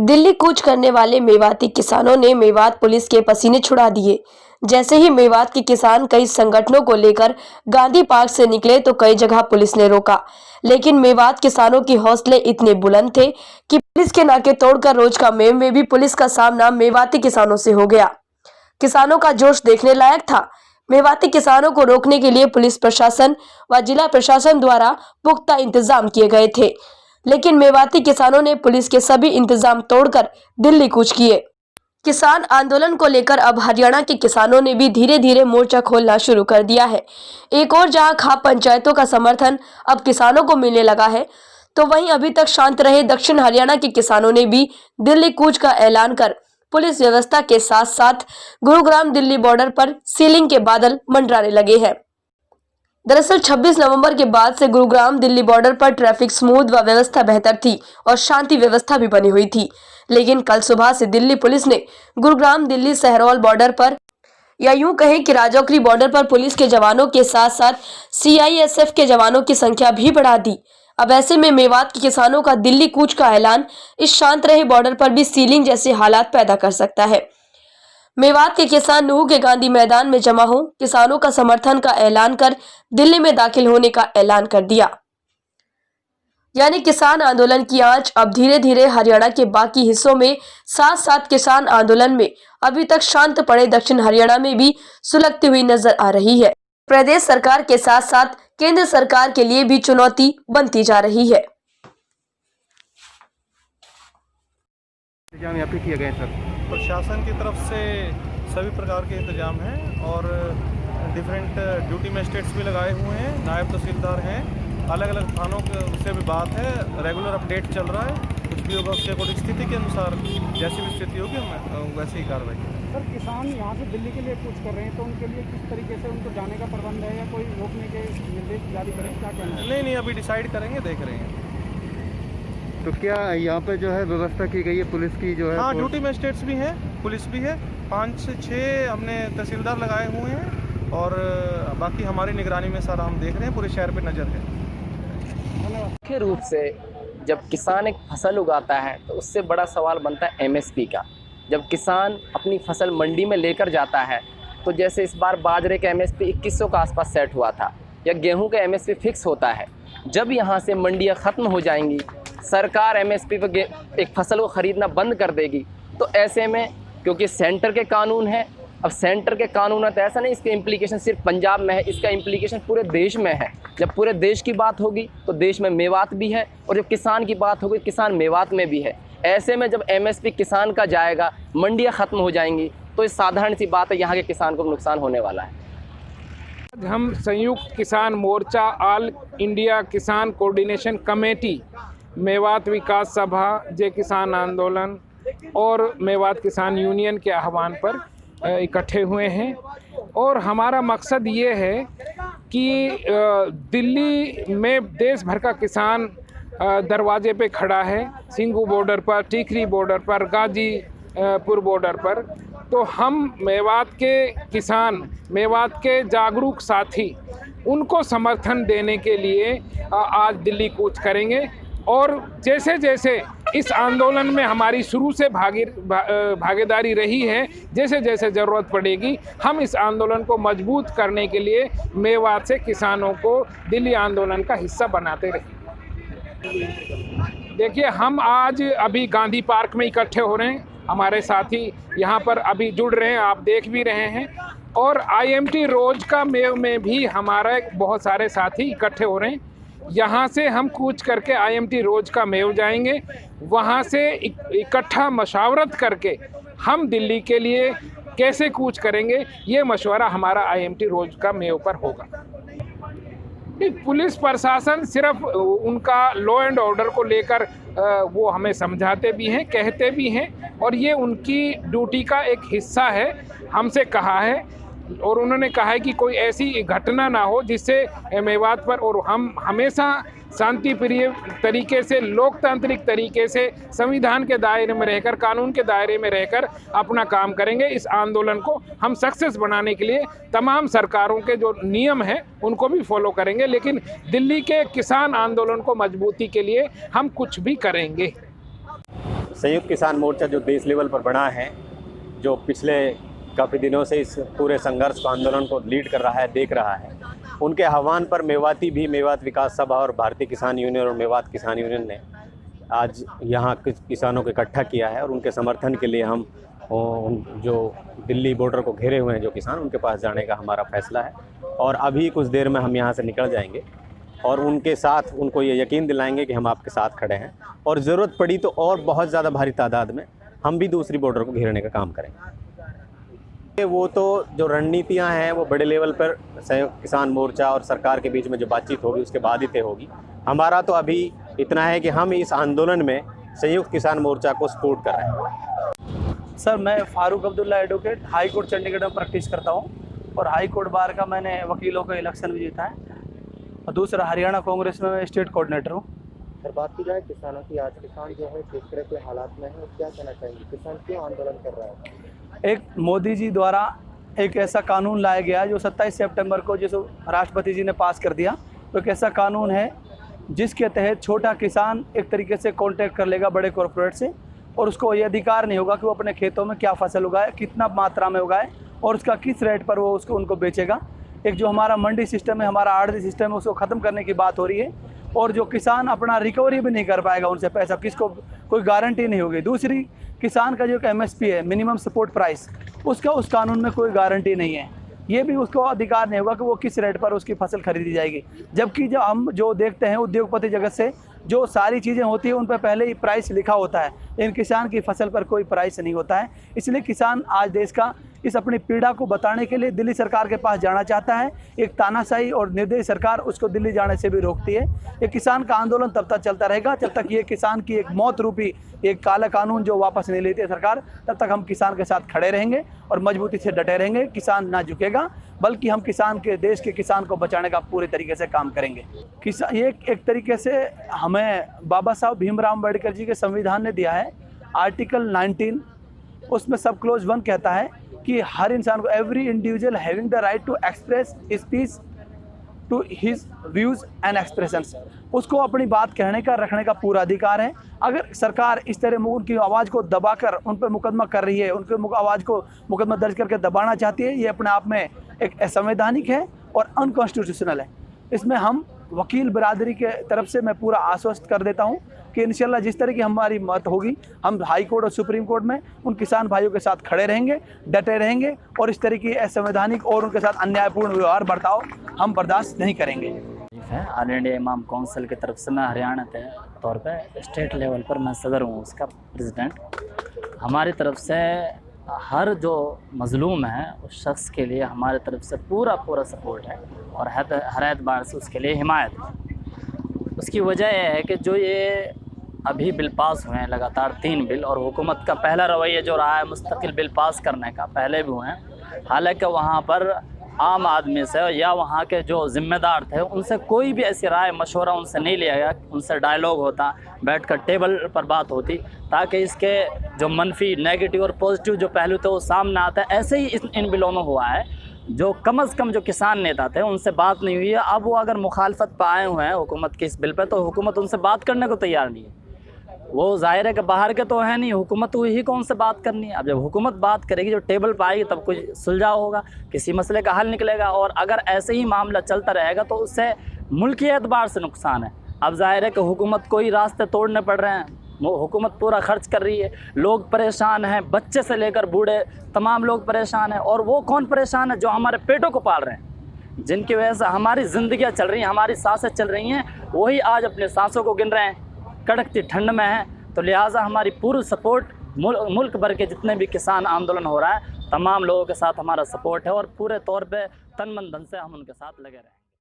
दिल्ली कूच करने वाले मेवाती किसानों ने मेवात पुलिस के पसीने छुड़ा दिए। जैसे ही मेवात के किसान कई संगठनों को लेकर गांधी पार्क से निकले तो कई जगह पुलिस ने रोका, लेकिन मेवात किसानों के हौसले इतने बुलंद थे कि पुलिस के नाके तोड़कर रोज का मेव में भी पुलिस का सामना मेवाती किसानों से हो गया। किसानों का जोश देखने लायक था। मेवाती किसानों को रोकने के लिए पुलिस प्रशासन व जिला प्रशासन द्वारा पुख्ता इंतजाम किए गए थे, लेकिन मेवाती किसानों ने पुलिस के सभी इंतजाम तोड़कर दिल्ली कूच किए। किसान आंदोलन को लेकर अब हरियाणा के किसानों ने भी धीरे धीरे मोर्चा खोलना शुरू कर दिया है। एक और जहां खाप पंचायतों का समर्थन अब किसानों को मिलने लगा है, तो वहीं अभी तक शांत रहे दक्षिण हरियाणा के किसानों ने भी दिल्ली कूच का ऐलान कर पुलिस व्यवस्था के साथ साथ गुरुग्राम दिल्ली बॉर्डर पर सीलिंग के बादल मंडराने लगे हैं। दरअसल 26 नवंबर के बाद से गुरुग्राम दिल्ली बॉर्डर पर ट्रैफिक स्मूथ व व्यवस्था बेहतर थी और शांति व्यवस्था भी बनी हुई थी, लेकिन कल सुबह से दिल्ली पुलिस ने गुरुग्राम दिल्ली सहरौल बॉर्डर पर, या यूं कहें कि राजौरी बॉर्डर पर पुलिस के जवानों के साथ साथ CISF के जवानों की संख्या भी बढ़ा दी। अब ऐसे में मेवात के किसानों का दिल्ली कूच का ऐलान इस शांत रहे बॉर्डर पर भी सीलिंग जैसे हालात पैदा कर सकता है। मेवात के किसान नूह के गांधी मैदान में जमा हो किसानों का समर्थन का ऐलान कर दिल्ली में दाखिल होने का ऐलान कर दिया। यानी किसान आंदोलन की आंच अब धीरे धीरे हरियाणा के बाकी हिस्सों में, साथ साथ किसान आंदोलन में अभी तक शांत पड़े दक्षिण हरियाणा में भी सुलगती हुई नजर आ रही है। प्रदेश सरकार के साथ साथ केंद्र सरकार के लिए भी चुनौती बनती जा रही है। इंतजाम यहाँ पे किए गए सर। प्रशासन की तरफ से सभी प्रकार के इंतजाम हैं और डिफरेंट ड्यूटी मजिस्ट्रेट्स भी लगाए हुए हैं, नायब तहसीलदार हैं, अलग अलग थानों से भी बात है, रेगुलर अपडेट चल रहा है। कुछ भी होगा उसके अकॉर्डिंग स्थिति के अनुसार जैसी भी स्थिति होगी हम वैसे ही कार्रवाई करेंगे। सर, किसान यहाँ से दिल्ली के लिए कूच कर रहे हैं तो उनके लिए किस तरीके से उनको जाने का प्रबंध है या कोई रोकने के निर्देश जारी करें, क्या कहना है? नहीं, अभी डिसाइड करेंगे, देख रहे हैं। तो क्या यहाँ पे जो है व्यवस्था की गई है पुलिस की जो है? हाँ, ड्यूटी मजिस्ट्रेट्स भी हैं, पुलिस भी है, 5 से 6 हमने तहसीलदार लगाए हुए हैं और बाकी हमारी निगरानी में सारा हम देख रहे हैं, पूरे शहर पे नज़र है। मुख्य रूप से जब किसान एक फसल उगाता है तो उससे बड़ा सवाल बनता है MSP का। जब किसान अपनी फसल मंडी में लेकर जाता है तो जैसे इस बार बाजरे का MSP 2100 के आसपास सेट हुआ था, या गेहूं का MSP फिक्स होता है। जब यहाँ से मंडियाँ ख़त्म हो जाएंगी, सरकार MSP पर एक फसल को ख़रीदना बंद कर देगी, तो ऐसे में क्योंकि सेंटर के कानून है, अब सेंटर के कानून है तो ऐसा नहीं इसके इम्प्लीकेशन सिर्फ पंजाब में है, इसका इम्प्लीकेशन पूरे देश में है। जब पूरे देश की बात होगी तो देश में मेवात भी है, और जब किसान की बात होगी किसान मेवात में भी है। ऐसे में जब MSP किसान का जाएगा, मंडियाँ ख़त्म हो जाएंगी, तो इस साधारण सी बात है, यहाँ के किसान को नुकसान होने वाला है। हम संयुक्त किसान मोर्चा, ऑल इंडिया किसान कोऑर्डिनेशन कमेटी, मेवात विकास सभा, जय किसान आंदोलन और मेवात किसान यूनियन के आह्वान पर इकट्ठे हुए हैं। और हमारा मकसद ये है कि दिल्ली में देश भर का किसान दरवाजे पे खड़ा है, सिंघू बॉर्डर पर, टीकरी बॉर्डर पर, गाजीपुर बॉर्डर पर। तो हम मेवात के किसान, मेवात के जागरूक साथी, उनको समर्थन देने के लिए आज दिल्ली कूच करेंगे। और जैसे जैसे इस आंदोलन में हमारी शुरू से भागीदारी रही है, जैसे जैसे ज़रूरत पड़ेगी हम इस आंदोलन को मजबूत करने के लिए मेवात से किसानों को दिल्ली आंदोलन का हिस्सा बनाते रहेंगे। देखिए, हम आज अभी गांधी पार्क में इकट्ठे हो रहे हैं, हमारे साथी यहाँ पर अभी जुड़ रहे हैं, आप देख भी रहे हैं। और IMT रोज का मेव में भी हमारे बहुत सारे साथी इकट्ठे हो रहे हैं। यहाँ से हम कूच करके IMT रोज का मेव जाएंगे, वहाँ से इकट्ठा मशावरत करके हम दिल्ली के लिए कैसे कूच करेंगे, ये मशवरा हमारा IMT रोज का मेव पर होगा। पुलिस प्रशासन सिर्फ उनका लॉ एंड ऑर्डर को लेकर वो हमें समझाते भी हैं, कहते भी हैं, और ये उनकी ड्यूटी का एक हिस्सा है। हमसे कहा है और उन्होंने कहा है कि कोई ऐसी घटना ना हो जिससे मेवात पर, और हम हमेशा शांति प्रिय तरीके से, लोकतांत्रिक तरीके से, संविधान के दायरे में रहकर, कानून के दायरे में रहकर अपना काम करेंगे। इस आंदोलन को हम सक्सेस बनाने के लिए तमाम सरकारों के जो नियम हैं उनको भी फॉलो करेंगे, लेकिन दिल्ली के किसान आंदोलन को मजबूती के लिए हम कुछ भी करेंगे। संयुक्त किसान मोर्चा जो देश लेवल पर बना है, जो पिछले काफ़ी दिनों से इस पूरे संघर्ष को, आंदोलन को लीड कर रहा है, देख रहा है, उनके आह्वान पर मेवाती भी, मेवात विकास सभा और भारतीय किसान यूनियन और मेवात किसान यूनियन ने आज यहाँ किसानों को इकट्ठा किया है और उनके समर्थन के लिए हम जो दिल्ली बॉर्डर को घेरे हुए हैं जो किसान, उनके पास जाने का हमारा फैसला है। और अभी कुछ देर में हम यहाँ से निकल जाएंगे और उनके साथ उनको ये यकीन दिलाएंगे कि हम आपके साथ खड़े हैं और ज़रूरत पड़ी तो और बहुत ज़्यादा भारी तादाद में हम भी दूसरी बॉर्डर को घेरने का काम करेंगे। वो तो जो रणनीतियाँ हैं वो बड़े लेवल पर संयुक्त किसान मोर्चा और सरकार के बीच में जो बातचीत होगी उसके बाद ही तय होगी। हमारा तो अभी इतना है कि हम इस आंदोलन में संयुक्त किसान मोर्चा को सपोर्ट कर रहे हैं। सर, मैं Farooq Abdullah advocate high court Chandigarh में प्रैक्टिस करता हूँ और हाई कोर्ट बार का मैंने वकीलों का इलेक्शन भी जीता है और दूसरा हरियाणा कांग्रेस में मैं स्टेट कोऑर्डिनेटर हूँ। सर, बात की जाए किसानों की, आज किसान जो है किस तरह के हालात में है और क्या कहना चाहेंगे, किसान क्यों आंदोलन कर रहा है? एक मोदी जी द्वारा एक ऐसा कानून लाया गया जो 27 सितंबर को जिस राष्ट्रपति जी ने पास कर दिया, तो एक ऐसा कानून है जिसके तहत छोटा किसान एक तरीके से कॉन्टैक्ट कर लेगा बड़े कॉरपोरेट से और उसको ये अधिकार नहीं होगा कि वो अपने खेतों में क्या फसल उगाए, कितना मात्रा में उगाए और उसका किस रेट पर वो उसको उनको बेचेगा। एक जो हमारा मंडी सिस्टम है, हमारा आड़ती सिस्टम है, उसको ख़त्म करने की बात हो रही है और जो किसान अपना रिकवरी भी नहीं कर पाएगा उनसे पैसा, किसको कोई गारंटी नहीं होगी। दूसरी, किसान का जो MSP है, मिनिमम सपोर्ट प्राइस, उसका उस कानून में कोई गारंटी नहीं है। ये भी उसको अधिकार नहीं होगा कि वो किस रेट पर उसकी फसल खरीदी जाएगी। जबकि जो हम जो देखते हैं उद्योगपति जगत से जो सारी चीज़ें होती हैं उन पर पहले ही प्राइस लिखा होता है, लेकिन किसान की फसल पर कोई प्राइस नहीं होता है। इसलिए किसान आज देश का इस अपनी पीड़ा को बताने के लिए दिल्ली सरकार के पास जाना चाहता है। एक तानाशाही और निर्दयी सरकार उसको दिल्ली जाने से भी रोकती है। ये किसान का आंदोलन तब तक चलता रहेगा जब तक ये किसान की एक मौत रूपी एक काला कानून जो वापस नहीं लेती है सरकार, तब तक हम किसान के साथ खड़े रहेंगे और मजबूती से डटे रहेंगे। किसान ना झुकेगा, बल्कि हम किसान के, देश के किसान को बचाने का पूरे तरीके से काम करेंगे। किसान ये एक तरीके से हमें बाबा साहब भीमराव अम्बेडकर जी के संविधान ने दिया है, आर्टिकल 19, उसमें सब क्लोज 1 कहता है कि हर इंसान को, every individual having the right to express speech to his views and expressions, उसको अपनी बात कहने का, रखने का पूरा अधिकार है। अगर सरकार इस तरह उनकी आवाज़ को दबाकर उन पर मुकदमा कर रही है, उनके आवाज़ को मुकदमा दर्ज करके दबाना चाहती है, ये अपने आप में एक असंवैधानिक है और अनकॉन्स्टिट्यूशनल है। इसमें हम वकील बिरादरी के तरफ से मैं पूरा आश्वस्त कर देता हूँ कि इंशाल्लाह जिस तरह की हमारी मत होगी, हम हाई कोर्ट और सुप्रीम कोर्ट में उन किसान भाइयों के साथ खड़े रहेंगे, डटे रहेंगे और इस तरह की असंवैधानिक और उनके साथ अन्यायपूर्ण व्यवहार बर्ताव हम बर्दाश्त नहीं करेंगे। ऑल इंडिया इमाम काउंसिल की तरफ से मैं हरियाणा के तौर पे स्टेट लेवल पर मैं सदर हूँ, उसका प्रेसिडेंट। हमारी तरफ से हर जो मज़लूम है उस शख्स के लिए हमारी तरफ से पूरा सपोर्ट है और हर एतबार से उसके लिए हिमायत है। उसकी वजह यह है कि जो ये अभी बिल पास हुए हैं, लगातार 3 बिल, और हुकूमत का पहला रवैया जो रहा है मुस्तकिल बिल पास करने का, पहले भी हुए हैं, हालांकि वहाँ पर आम आदमी से या वहाँ के जो ज़िम्मेदार थे उनसे कोई भी ऐसी राय मशवरा उनसे नहीं लिया गया, उनसे डायलॉग होता, बैठकर टेबल पर बात होती, ताकि इसके जो मनफी, नेगेटिव और पॉजिटिव जो पहलू थे वो सामने आता है। ऐसे ही इन बिलों में हुआ है। जो कम अज़ कम जो किसान नेता थे उनसे बात नहीं हुई है। अब वो अगर मुखालफत पर आए हुए हैं हुकूमत के इस बिल पर, तो हुकूमत उनसे बात करने को तैयार नहीं है। वो ज़ाहिर है कि बाहर के तो है नहीं, हुकूमत ही कौन से बात करनी है। अब जब हुकूमत बात करेगी, जो टेबल पर आएगी, तब कुछ सुलझाव होगा, किसी मसले का हल निकलेगा। और अगर ऐसे ही मामला चलता रहेगा तो उससे मुल्की एतबार से नुकसान है। अब ज़ाहिर है कि हुकूमत को ही रास्ते तोड़ने पड़ रहे हैं। हुकूमत पूरा खर्च कर रही है, लोग परेशान हैं, बच्चे से लेकर बूढ़े तमाम लोग परेशान हैं। और वो कौन परेशान है? जो हमारे पेटों को पाल रहे हैं, जिनकी वजह से हमारी ज़िंदगियाँ चल रही हैं, हमारी सांसें चल रही हैं, वही आज अपने सांसों को गिन रहे हैं, कड़कती ठंड में हैं। तो लिहाजा हमारी पूरी सपोर्ट, मुल्क भर के जितने भी किसान आंदोलन हो रहा है, तमाम लोगों के साथ हमारा सपोर्ट है और पूरे तौर पे तन मन धन से हम उनके साथ लगे रहें।